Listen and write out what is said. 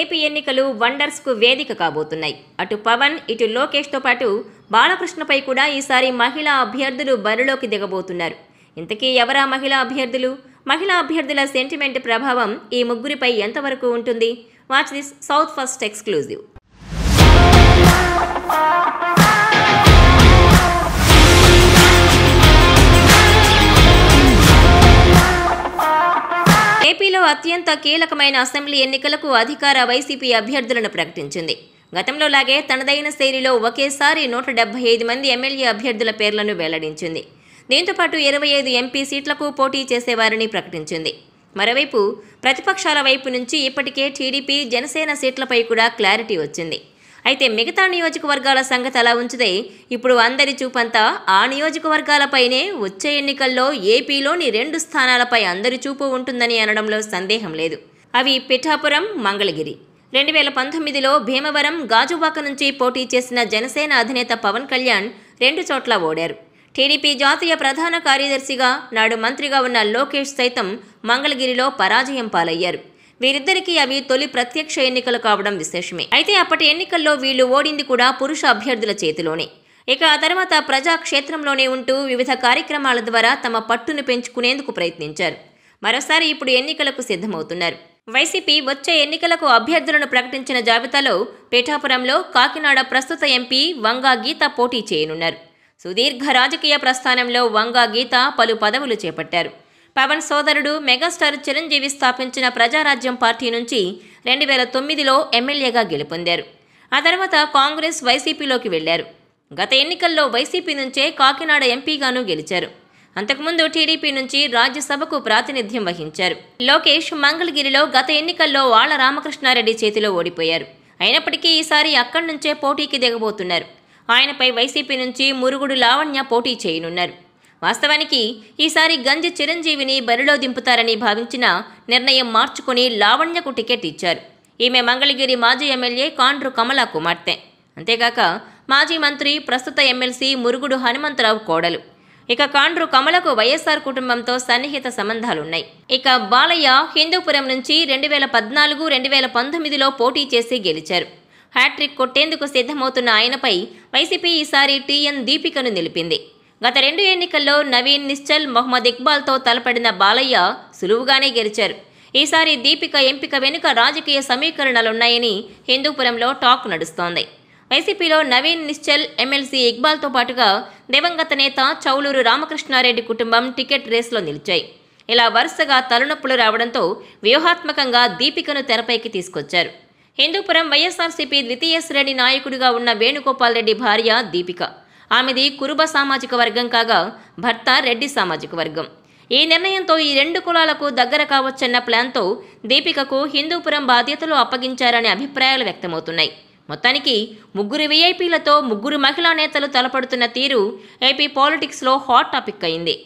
AP ఎన్నికలు వండర్స్కు వేదిక కాబోతున్నాయి. అటు పవన్, ఇటు లోకేష్తో పాటు బాలకృష్ణపై కూడా ఈసారి మహిళా అభ్యర్థులు బరిలోకి దిగబోతున్నారు. ఇంతకీ ఎవరా మహిళా అభ్యర్థులు? మహిళా అభ్యర్థుల సెంటిమెంట్ ప్రభావం ఈ ముగ్గురిపై ఎంతవరకు ఉంటుంది? Watch this south first exclusive. ఏపీలో అత్యంత కీలకమైన అసెంబ్లీ ఎన్నికలకు అధికార వైసీపీ అభ్యర్థులను ప్రకటించింది. గతంలో లాగే తనదైన శైలిలో ఒకేసారి 175 మంది ఎమ్మెల్యే అభ్యర్థుల పేర్లను వెల్లడించింది. దీంతోపాటు 25 ఎంపీ సీట్లకు పోటీ చేసేవారని ప్రకటించింది. మరోవైపు ప్రతిపక్షాల వైపు నుంచి ఇప్పటికే టీడీపీ, జనసేన సీట్లపై కూడా క్లారిటీ వచ్చింది. అయితే మిగతా నియోజకవర్గాల సంగతి అలా ఉంచితే ఇప్పుడు అందరి చూపంతా ఆ నియోజకవర్గాలపైనే. వచ్చే ఎన్నికల్లో ఏపీలోని 2 స్థానాలపై అందరి చూపు ఉంటుందని అనడంలో సందేహం లేదు. అవి పిఠాపురం, మంగళగిరి. 2019లో భీమవరం, గాజువాక నుంచి పోటీ చేసిన జనసేన అధినేత పవన్ కళ్యాణ్ 2 చోట్ల ఓడారు. టీడీపీ జాతీయ ప్రధాన కార్యదర్శిగా, నాడు మంత్రిగా ఉన్న లోకేష్ సైతం మంగళగిరిలో పరాజయం పాలయ్యారు. వీరిద్దరికీ అవి తొలి ప్రత్యక్ష ఎన్నికలు కావడం విశేషమే. అయితే అప్పటి ఎన్నికల్లో వీళ్లు ఓడింది కూడా పురుష అభ్యర్థుల చేతిలోనే. ఇక ఆ తర్వాత ప్రజాక్షేత్రంలోనే ఉంటూ వివిధ కార్యక్రమాల ద్వారా తమ పట్టును పెంచుకునేందుకు ప్రయత్నించారు. మరోసారి ఇప్పుడు ఎన్నికలకు సిద్ధమవుతున్నారు. వైసీపీ వచ్చే ఎన్నికలకు అభ్యర్థులను ప్రకటించిన జాబితాలో పిఠాపురంలో కాకినాడ ప్రస్తుత ఎంపీ వంగా గీత పోటీ చేయనున్నారు. సుదీర్ఘ రాజకీయ ప్రస్థానంలో వంగా గీత పలు పదవులు చేపట్టారు. పవన్ సోదరుడు మెగాస్టార్ చిరంజీవి స్థాపించిన ప్రజారాజ్యం పార్టీ నుంచి 2009లో ఎమ్మెల్యేగా గెలుపొందారు. ఆ తర్వాత కాంగ్రెస్, వైసీపీలోకి వెళ్లారు. గత ఎన్నికల్లో వైసీపీ నుంచే కాకినాడ ఎంపీగాను గెలిచారు. అంతకుముందు టీడీపీ నుంచి రాజ్యసభకు ప్రాతినిధ్యం వహించారు. లోకేష్ మంగళగిరిలో గత ఎన్నికల్లో ఆళ్ల రామకృష్ణారెడ్డి చేతిలో ఓడిపోయారు. అయినప్పటికీ ఈసారి అక్కడి నుంచే పోటీకి దిగబోతున్నారు. ఆయనపై వైసీపీ నుంచి మురుగుడు లావణ్య పోటీ చేయనున్నారు. వాస్తవానికి ఈసారి గంజి చిరంజీవిని బరిలో దింపుతారని భావించిన నిర్ణయం మార్చుకుని లావణ్యకు టికెట్ ఇచ్చారు. ఈమె మంగళగిరి మాజీ ఎమ్మెల్యే కాండ్రు కమలా కుమార్తె. అంతేగాక మాజీ మంత్రి, ప్రస్తుత ఎమ్మెల్సీ మురుగుడు హనుమంతరావు కోడలు. ఇక కాండ్రు కమలకు వైఎస్ఆర్ కుటుంబంతో సన్నిహిత సంబంధాలున్నాయి. ఇక బాలయ్య హిందూపురం నుంచి 2014, 2019లో పోటీ చేసి గెలిచారు. హ్యాట్రిక్ కొట్టేందుకు సిద్ధమవుతున్న ఆయనపై వైసీపీ ఈసారి టీఎన్ దీపికను నిలిపింది. గత 2 ఎన్నికల్లో నవీన్ నిశ్చల్, మొహమ్మద్ ఇక్బాల్తో తలపడిన బాలయ్య సులువుగానే గెలిచారు. ఈసారి దీపిక ఎంపిక వెనుక రాజకీయ సమీకరణలున్నాయని హిందూపురంలో టాక్ నడుస్తోంది. వైసీపీలో నవీన్ నిశ్చల్, ఎమ్మెల్సీ ఇక్బాల్తో పాటుగా దివంగత నేత చౌలూరు రామకృష్ణారెడ్డి కుటుంబం టికెట్ రేసులో నిలిచాయి. ఇలా వరుసగా తలనొప్పులు రావడంతో వ్యూహాత్మకంగా దీపికను తెరపైకి తీసుకొచ్చారు. హిందూపురం వైఎస్ఆర్సీపీ ద్వితీయ శ్రేణి నాయకుడిగా ఉన్న వేణుగోపాల్ రెడ్డి భార్య దీపిక. ఆమెది కురుబ సామాజిక వర్గం కాగా భర్త రెడ్డి సామాజిక వర్గం. ఈ నిర్ణయంతో ఈ 2 కులాలకు దగ్గర కావచ్చన్న ప్లాన్తో దీపికకు హిందూపురం బాధ్యతలు అప్పగించారనే అభిప్రాయాలు వ్యక్తమవుతున్నాయి. మొత్తానికి 3 వీఐపీలతో 3 మహిళా నేతలు తలపడుతున్న తీరు ఏపీ పాలిటిక్స్లో హాట్ టాపిక్ అయింది.